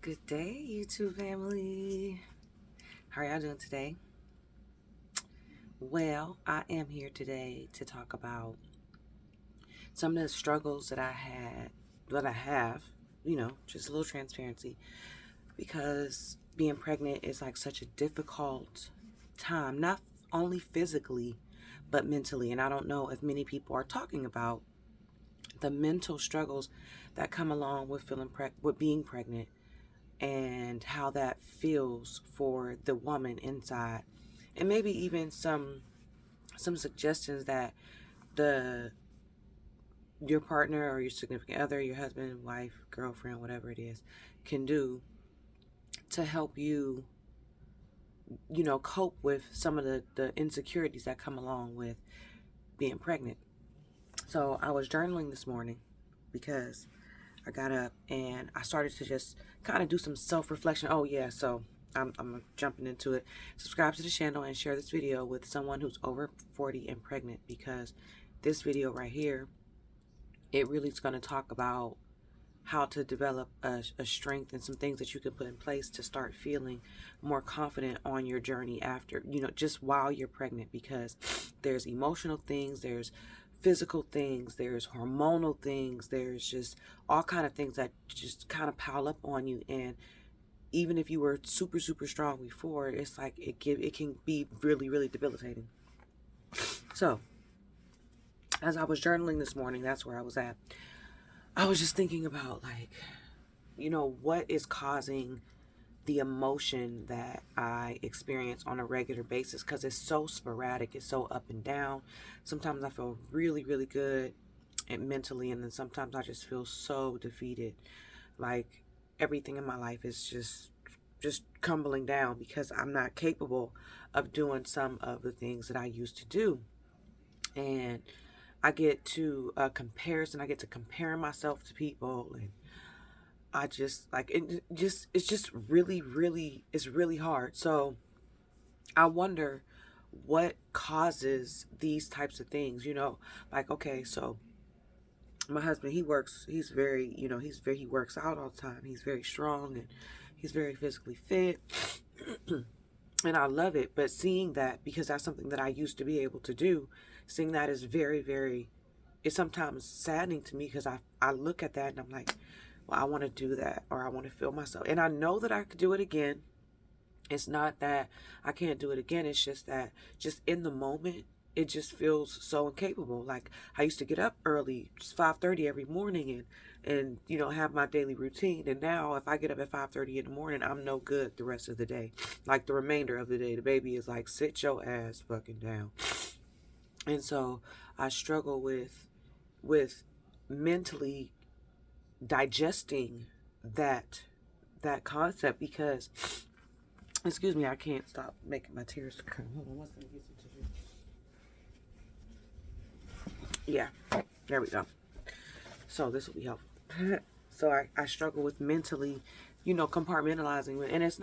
Good day, YouTube family. How are y'all doing today? Well, I am here today to talk about some of the struggles that I have, just a little transparency, because being pregnant is like such a difficult time, not only physically, but mentally. And I don't know if many people are talking about the mental struggles that come along with with being pregnant and how that feels for the woman inside, and maybe even some suggestions that the your partner or your significant other, your husband, wife, girlfriend, whatever it is, can do to help you, cope with some of the insecurities that come along with being pregnant. So I was journaling this morning because I got up and I started to just kind of do some self-reflection. Oh yeah, so I'm jumping into it. Subscribe to the channel and share this video with someone who's over 40 and pregnant, because this video right here, it really is going to talk about how to develop a strength and some things that you can put in place to start feeling more confident on your journey after, just while you're pregnant, because there's emotional things, there's physical things, there's hormonal things, there's just all kind of things that just kind of pile up on you. And even if you were super super strong before, it's like it can be really really debilitating. So as I was journaling this morning, that's where I was at. I was just thinking about, like, what is causing the emotion that I experience on a regular basis, because it's so sporadic, it's so up and down. Sometimes I feel really really good and mentally, and then sometimes I just feel so defeated, like everything in my life is just crumbling down because I'm not capable of doing some of the things that I used to do. And I get to a comparison, I get to comparing myself to people, and I just like it's just really really, it's really hard. So I wonder what causes these types of things, like, okay, so my husband, he's very, he works out all the time, he's very strong, and he's very physically fit. And I love it, but seeing that, because that's something that I used to be able to do, seeing that is very very, it's sometimes saddening to me, because I look at that and I'm like, well, I want to do that, or I want to feel myself, and I know that I could do it again. It's not that I can't do it again. It's just that, just in the moment, it just feels so incapable. Like, I used to get up early, just 5:30 every morning, and have my daily routine. And now if I get up at 5:30 in the morning, I'm no good the rest of the day. Like, the remainder of the day, the baby is like, sit your ass fucking down. And so I struggle with mentally digesting that concept, because, excuse me, I can't stop making my tears come. Hold on, let me get some tissue. Yeah, there we go. So this will be helpful. So I struggle with mentally, compartmentalizing it, and it's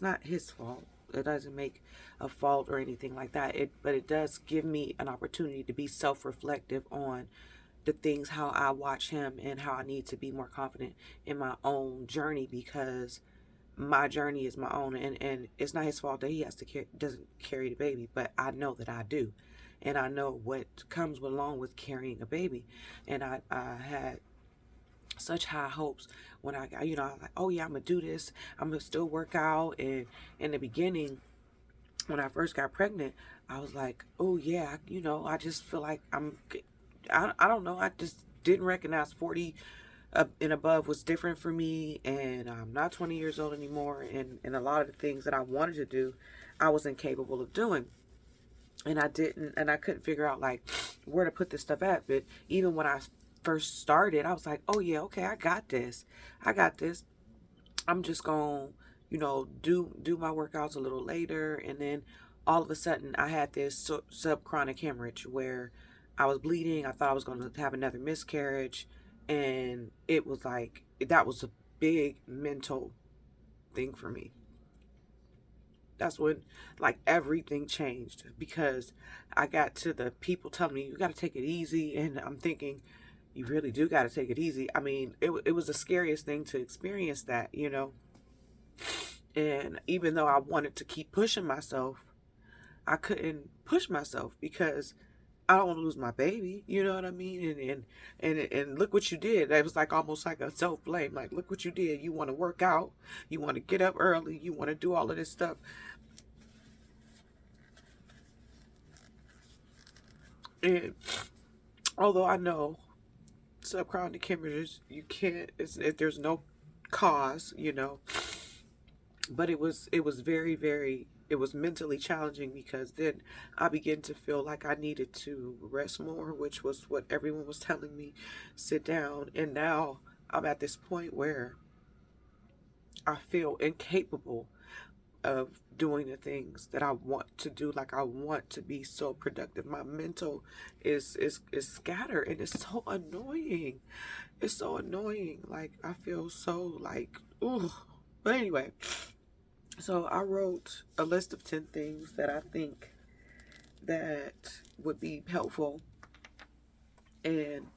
not his fault. It doesn't make a fault or anything like that. But it does give me an opportunity to be self-reflective on the things, how I watch him, and how I need to be more confident in my own journey, because my journey is my own, and it's not his fault that he doesn't carry the baby, but I know that I do, and I know what comes along with carrying a baby. And I had such high hopes when I was like, oh yeah, I'm gonna do this, I'm gonna still work out. And in the beginning, when I first got pregnant, I was like, oh yeah, I just feel like I don't know, I just didn't recognize 40 and above was different for me, and I'm not 20 years old anymore, and a lot of the things that I wanted to do, I was incapable of doing. And I couldn't figure out, like, where to put this stuff at. But even when I first started, I was like, oh yeah, okay, I got this. I'm just gonna, do my workouts a little later. And then all of a sudden I had this subchronic hemorrhage where I was bleeding. I thought I was going to have another miscarriage, and it was like, that was a big mental thing for me. That's when, like, everything changed, because I got to the people telling me, you got to take it easy. And I'm thinking, you really do got to take it easy. I mean, it was the scariest thing to experience that, you know. And even though I wanted to keep pushing myself, I couldn't push myself because I don't want to lose my baby. You know what I mean? And look what you did. That was like almost like a self blame. Like, look what you did. You want to work out. You want to get up early. You want to do all of this stuff. And although I know subchronic hemorrhages, you can't. There's no cause. You know, but it was very, it was mentally challenging because then I began to feel like I needed to rest more, which was what everyone was telling me, sit down. And now I'm at this point where I feel incapable of doing the things that I want to do. Like, I want to be so productive. My mental is scattered, and it's so annoying. It's so annoying. Like, I feel so like, ooh. But anyway, so I wrote a list of 10 things that I think that would be helpful, and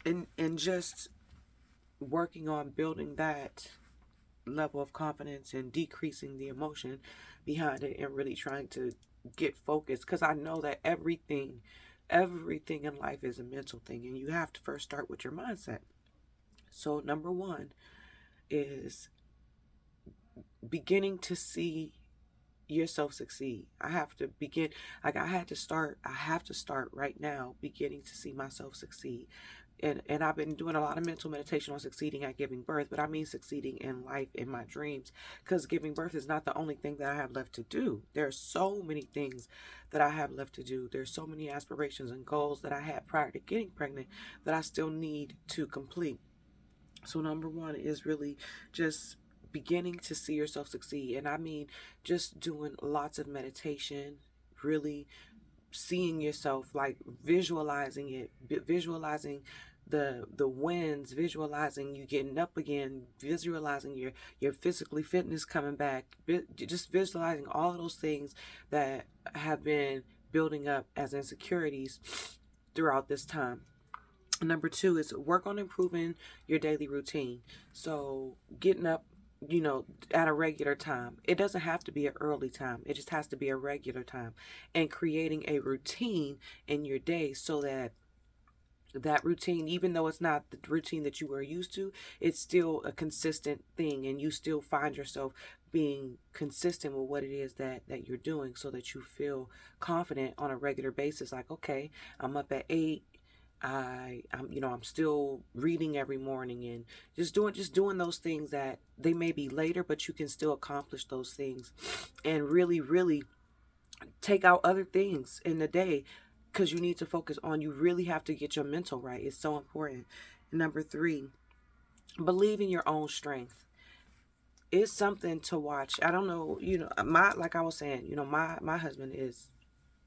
and just working on building that level of confidence and decreasing the emotion behind it, and really trying to get focused, because I know that everything in life is a mental thing, and you have to first start with your mindset. So number one is beginning to see yourself succeed. I have to begin, like, I have to start right now beginning to see myself succeed. And I've been doing a lot of mental meditation on succeeding at giving birth, but I mean succeeding in life, in my dreams, because giving birth is not the only thing that I have left to do. There are so many things that I have left to do. There's so many aspirations and goals that I had prior to getting pregnant that I still need to complete. So number one is really just beginning to see yourself succeed. And I mean just doing lots of meditation, really seeing yourself, like visualizing it, visualizing the wins, visualizing you getting up again, visualizing your physically fitness coming back, just visualizing all of those things that have been building up as insecurities throughout this time. Number two is work on improving your daily routine. So getting up, at a regular time. It doesn't have to be an early time. It just has to be a regular time. And creating a routine in your day so that that routine, even though it's not the routine that you were used to, it's still a consistent thing, and you still find yourself being consistent with what it is that you're doing, so that you feel confident on a regular basis. Like, okay, I'm up at 8. I'm still reading every morning, and just doing those things that they may be later, but you can still accomplish those things, and really, really take out other things in the day, because you need to focus on, you really have to get your mental right. It's so important. Number three, believe in your own strength. It's something to watch. I don't know, like I was saying, my husband is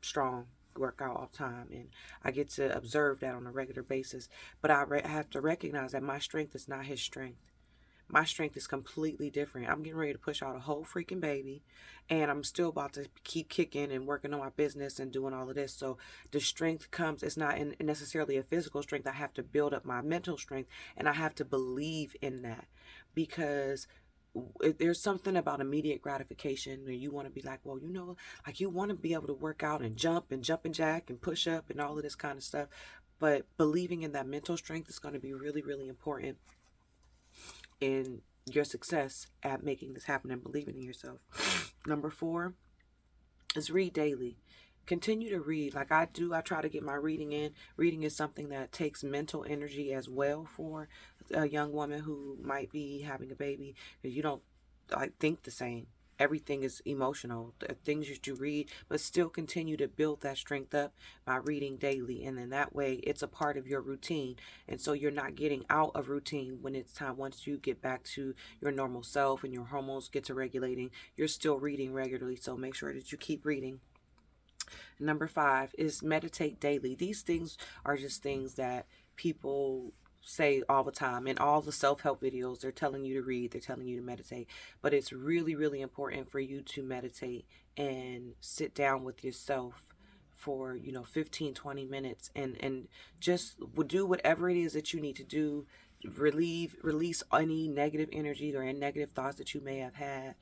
strong, work out all the time, and I get to observe that on a regular basis. But I have to recognize that my strength is not his strength. My strength is completely different. I'm getting ready to push out a whole freaking baby, and I'm still about to keep kicking and working on my business and doing all of this. So the strength comes, it's not necessarily a physical strength. I have to build up my mental strength, and I have to believe in that, because there's something about immediate gratification where you want to be like, well, like, you want to be able to work out and jumping jack and push up and all of this kind of stuff. But believing in that mental strength is going to be really, really important in your success at making this happen and believing in yourself. Number four is read daily. Continue to read like I do. I try to get my reading in. Reading is something that takes mental energy as well for a young woman who might be having a baby, because you don't like think the same. Everything is emotional, the things that you read, but still continue to build that strength up by reading daily. And then that way it's a part of your routine. And so you're not getting out of routine when it's time. Once you get back to your normal self and your hormones get to regulating, you're still reading regularly. So make sure that you keep reading. Number five is meditate daily. These things are just things that people say all the time. In all the self-help videos, they're telling you to read, they're telling you to meditate. But it's really, really important for you to meditate and sit down with yourself for 15, 20 minutes, and just do whatever it is that you need to do. Release any negative energy or any negative thoughts that you may have had,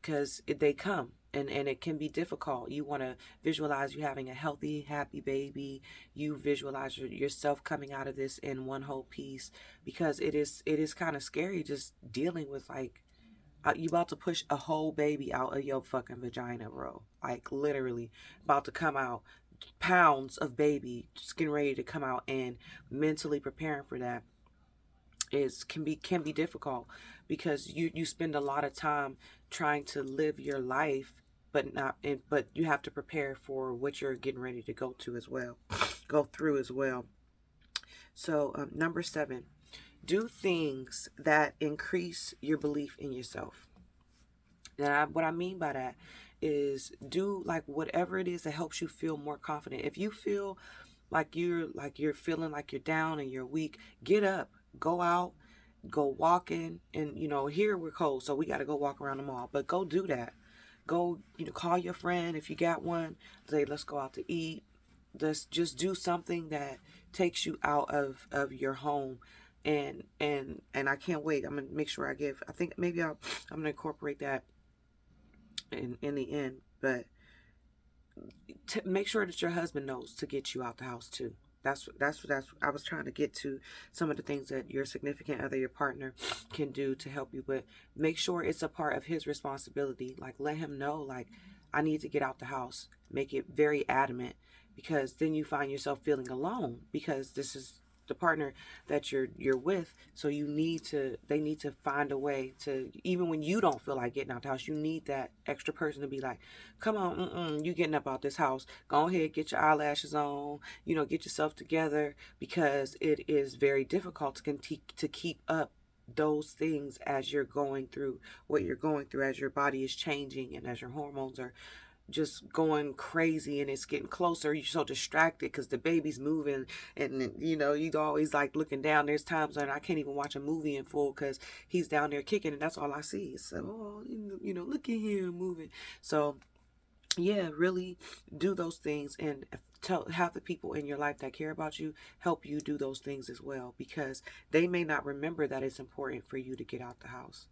because they come, and it can be difficult. You want to visualize you having a healthy, happy baby. You visualize yourself coming out of this in one whole piece, because it is kind of scary just dealing with, like, you about to push a whole baby out of your fucking vagina, bro. Like, literally about to come out, pounds of baby just getting ready to come out, and mentally preparing for that is can be difficult, because you spend a lot of time trying to live your life, but you have to prepare for what you're getting ready to go through as well. So, number 7, do things that increase your belief in yourself. And what I mean by that is, do like whatever it is that helps you feel more confident. If you feel like you're feeling like you're down and you're weak, get up, go out, go walking. And here we're cold, so we got to go walk around the mall, but go do that. Go, call your friend if you got one, say let's go out to eat. Just do something that takes you out of your home. And I can't wait. I'm gonna make sure I think maybe I'm gonna incorporate that in the end. But make sure that your husband knows to get you out the house too. That's I was trying to get to some of the things that your significant other, your partner, can do to help you. But make sure it's a part of his responsibility. Like, let him know, like, I need to get out the house. Make it very adamant, because then you find yourself feeling alone, because this is the partner that you're with. So they need to find a way to, even when you don't feel like getting out the house, you need that extra person to be like, come on, you getting up out this house, go ahead, get your eyelashes on, get yourself together, because it is very difficult to keep up those things as you're going through what you're going through, as your body is changing and as your hormones are just going crazy, and it's getting closer. You're so distracted because the baby's moving, and you always like looking down. There's times when I can't even watch a movie in full because he's down there kicking, and that's all I see. So, look at him moving. So yeah, really do those things, and have the people in your life that care about you help you do those things as well, because they may not remember that it's important for you to get out the house.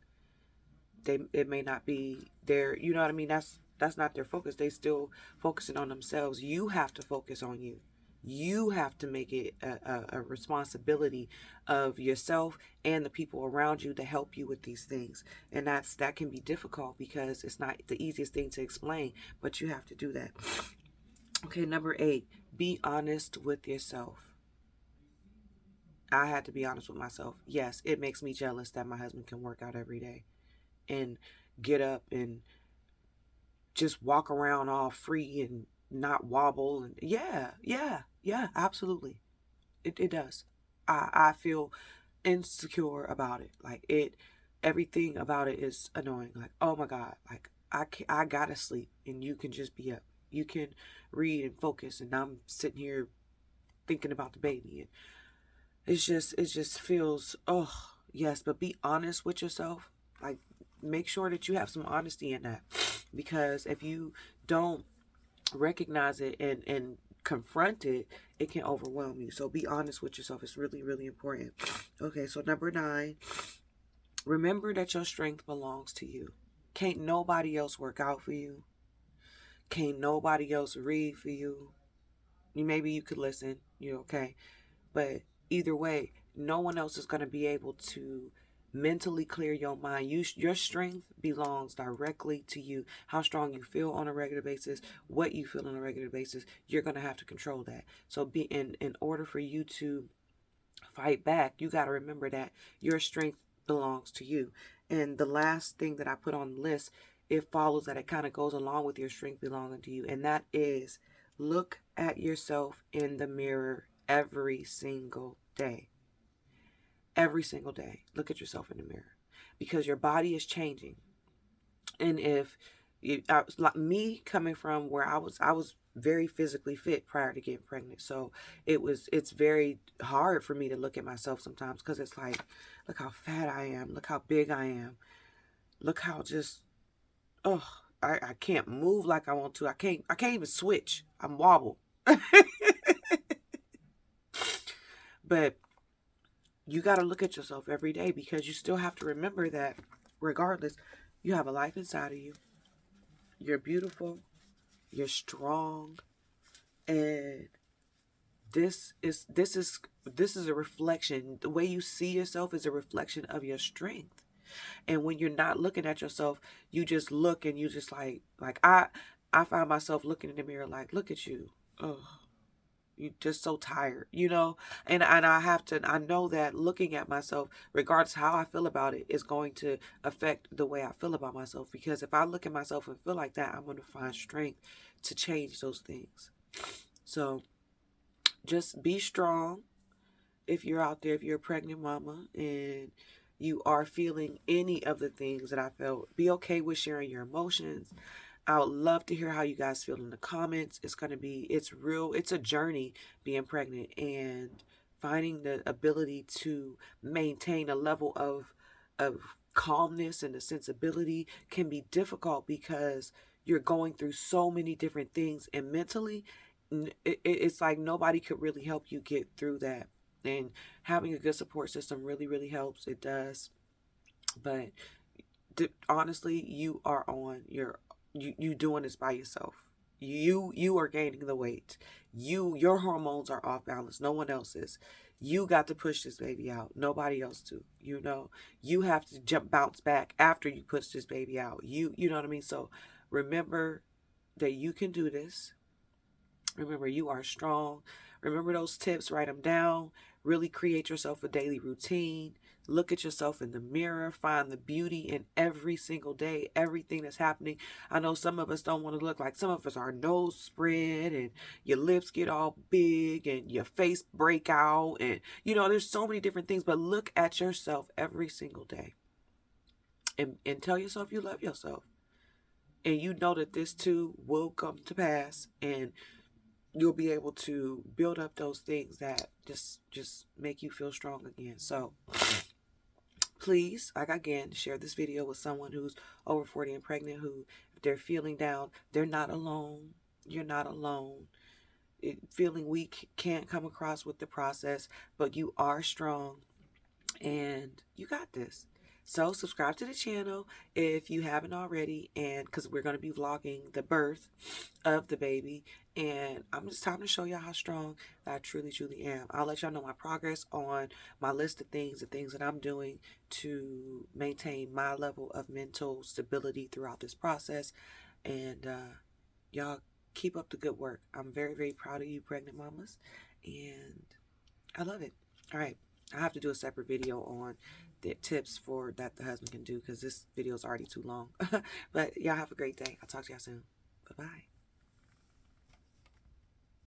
It may not be their, you know what I mean? That's not their focus. They still focusing on themselves. You have to focus on you. You have to make it a responsibility of yourself and the people around you to help you with these things. And that can be difficult, because it's not the easiest thing to explain, but you have to do that. Okay, number 8, be honest with yourself. I had to be honest with myself. Yes, it makes me jealous that my husband can work out every day and get up and just walk around all free and not wobble. And yeah, absolutely. It does. I feel insecure about it. Like, everything about it is annoying. Like, oh my God, like I gotta sleep and you can just be up. You can read and focus, and I'm sitting here thinking about the baby. And it just feels, oh yes. But be honest with yourself. Like, make sure that you have some honesty in that, because if you don't recognize it and confront it, it can overwhelm you. So be honest with yourself. It's really, really important. Okay, so number 9, remember that your strength belongs to you. Can't nobody else work out for you. Can't nobody else read for you. Maybe you could listen, you're okay. But either way, no one else is going to be able to mentally clear your mind. Your strength belongs directly to you. How strong you feel on a regular basis, what you feel on a regular basis, you're going to have to control that. So in order for you to fight back, you got to remember that your strength belongs to you. And the last thing that I put on the list, it follows that, it kind of goes along with your strength belonging to you, and that is, look at yourself in the mirror every single day. Every single day, look at yourself in the mirror, because your body is changing. And if like me, coming from where I was very physically fit prior to getting pregnant, so it's very hard for me to look at myself sometimes, because it's like, look how fat I am, look how big I am, look how just, oh, I can't move like I want to. I can't even switch. I'm wobble. But you got to look at yourself every day, because you still have to remember that regardless, you have a life inside of you. You're beautiful, you're strong, and this is a reflection. The way you see yourself is a reflection of your strength. And when you're not looking at yourself, you just look and you just like I find myself looking in the mirror like, look at you. Oh, you just so tired, and I know that looking at myself, regardless how I feel about it, is going to affect the way I feel about myself. Because if I look at myself and feel like that, I'm going to find strength to change those things. So just be strong. If you're out there, if you're a pregnant mama and you are feeling any of the things that I felt, be okay with sharing your emotions. I would love to hear how you guys feel in the comments. It's a journey being pregnant, and finding the ability to maintain a level of calmness and a sensibility can be difficult, because you're going through so many different things, and mentally it's like nobody could really help you get through that. And having a good support system really, really helps. It does. But honestly, you doing this by yourself. You are gaining the weight. Your hormones are off balance. No one else is. You got to push this baby out. Nobody else do. You have to bounce back after you push this baby out. You know what I mean? So remember that you can do this. Remember, you are strong. Remember those tips, write them down. Really create yourself a daily routine. Look at yourself in the mirror. Find the beauty in every single day, everything that's happening. I know some of us don't want to look like, some of us, our nose spread and your lips get all big and your face break out. And, there's so many different things. But look at yourself every single day, and tell yourself you love yourself. And you know that this too will come to pass. And you'll be able to build up those things that just make you feel strong again. So please, like, again, share this video with someone who's over 40 and pregnant, who, if they're feeling down, they're not alone. You're not alone. Feeling weak can't come across with the process, but you are strong and you got this. So subscribe to the channel if you haven't already, and because we're going to be vlogging the birth of the baby, and I'm just time to show y'all how strong I truly, truly am. I'll let y'all know my progress on my list of things, the things that I'm doing to maintain my level of mental stability throughout this process. And y'all keep up the good work. I'm very, very proud of you, pregnant mamas, and I love it. All right. I have to do a separate video on the tips for that the husband can do, because this video is already too long. But y'all have a great day. I'll talk to y'all soon. Bye-bye.